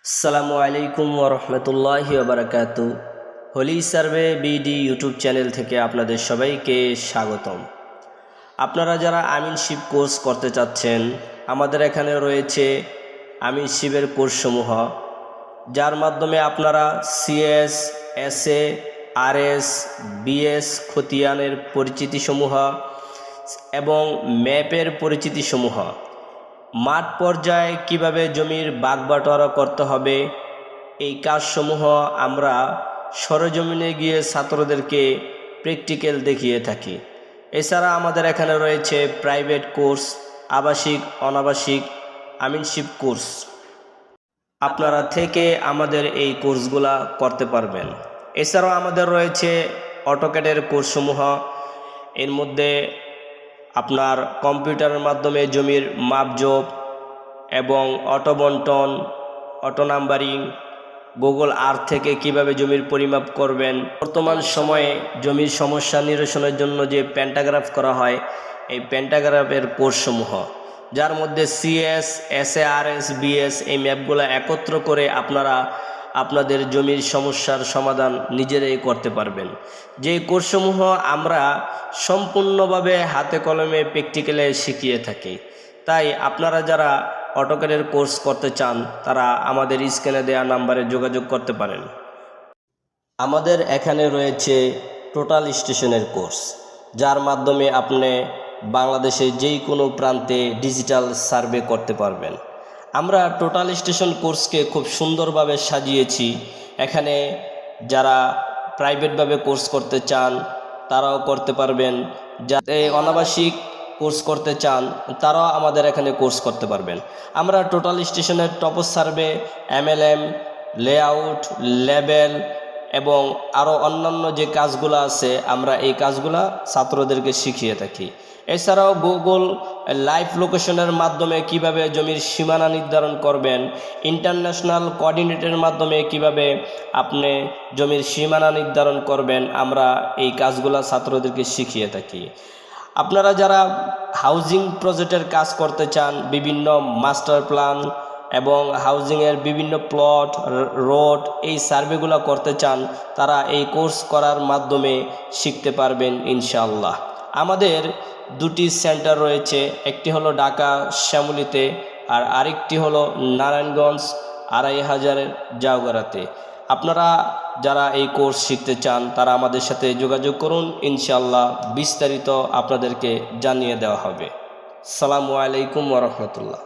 আসসালামু আলাইকুম ওরহমতুল্লাহি ওবরাকাতু। Holy survey BD YouTube channel থেকে আপনাদের সবাইকে স্বাগতম। আপনারা যারা আমিনশিপ কোর্স করতে চাচ্ছেন, আমাদের এখানে রয়েছে আমিনশিপের কোর্সসমূহ, যার মাধ্যমে আপনারা সিএস, এসএ, আরএস, বিএস খতিয়ানের পরিচিতিসমূহ এবং ম্যাপের পরিচিতিসমূহ, মাঠ পর্যায়ে কিভাবে জমির বাগবাটোয়ারা করতে হবে, এই কাজসমূহ আমরা সরেজমিনে গিয়ে ছাত্রদেরকে প্র্যাকটিক্যাল দেখিয়ে থাকি। এছাড়া আমাদের এখানে রয়েছে প্রাইভেট কোর্স, আবাসিক, অনাবাসিক আমিনশিপ কোর্স। আপনারা থেকে আমাদের এই কোর্সগুলা করতে পারবেন। এছাড়াও আমাদের রয়েছে অটোক্যাডের কোর্সসমূহ। এর মধ্যে আপনার কম্পিউটারের মাধ্যমে জমির মাপজোপ এবং অটো বন্টন, অটো নাম্বারিং, গুগল আর্থ থেকে কিভাবে জমির পরিমাপ করবেন, বর্তমান সময়ে জমির সমস্যা নিরসনের জন্য যে প্যান্টাগ্রাফ করা হয়, এই প্যান্টাগ্রাফের কোর্সসমূহ, যার মধ্যে সিএস, এসএ, আরএস, বিএস এই ম্যাপগুলো একত্র করে আপনারা আপনাদের জমির সমস্যার সমাধান নিজেরাই করতে পারবেন। যে কোর্সসমূহ আমরা সম্পূর্ণভাবে হাতে কলমে প্র্যাকটিক্যালে শিখিয়ে থাকি। তাই আপনারা যারা অটোক্যাডের কোর্স করতে চান, তারা আমাদের স্ক্রিনে দেওয়া নাম্বারে যোগাযোগ করতে পারেন। আমাদের এখানে রয়েছে টোটাল স্টেশনের কোর্স, যার মাধ্যমে আপনি বাংলাদেশের যেই কোনো প্রান্তে ডিজিটাল সার্ভে করতে পারবেন। আমরা টোটাল স্টেশন কোর্সকে খুব সুন্দরভাবে সাজিয়েছি। এখানে যারা প্রাইভেটভাবে কোর্স করতে চান তারাও করতে পারবেন, যাতে অনাবাসিক কোর্স করতে চান তারাও আমাদের এখানে কোর্স করতে পারবেন। আমরা টোটাল স্টেশনের টপো সার্ভে, এমএলএম, লেআউট, লেবেল এবং আরও অন্যান্য যে কাজগুলো আছে, আমরা এই কাজগুলা ছাত্রদেরকে শিখিয়ে থাকি। এছাড়াও গুগল লাইভ লোকেশনের মাধ্যমে কিভাবে জমির সীমানা নির্ধারণ করবেন, ইন্টারন্যাশনাল কোঅর্ডিনেটের মাধ্যমে কিভাবে আপনি জমির সীমানা নির্ধারণ করবেন, আমরা এই কাজগুলা ছাত্রদেরকে শিখিয়ে থাকি। আপনারা যারা হাউজিং প্রজেক্টের কাজ করতে চান, বিভিন্ন মাস্টার প্ল্যান এবং হাউজিংয়ের বিভিন্ন প্লট, রোড এই সার্ভেগুলো করতে চান, তারা এই কোর্স করার মাধ্যমে শিখতে পারবেন ইনশাআল্লাহ। আমাদের দুটি সেন্টার রয়েছে, একটি হলো ঢাকা শ্যামলীতে আর আরেকটি হলো নারায়ণগঞ্জ 2500 জাউগারাতে। আপনারা যারা এই কোর্স শিখতে চান তারা আমাদের সাথে যোগাযোগ করুন, ইনশাআল্লাহ বিস্তারিত আপনাদেরকে জানিয়ে দেওয়া হবে। আসসালামু আলাইকুম ওয়া রাহমাতুল্লাহ।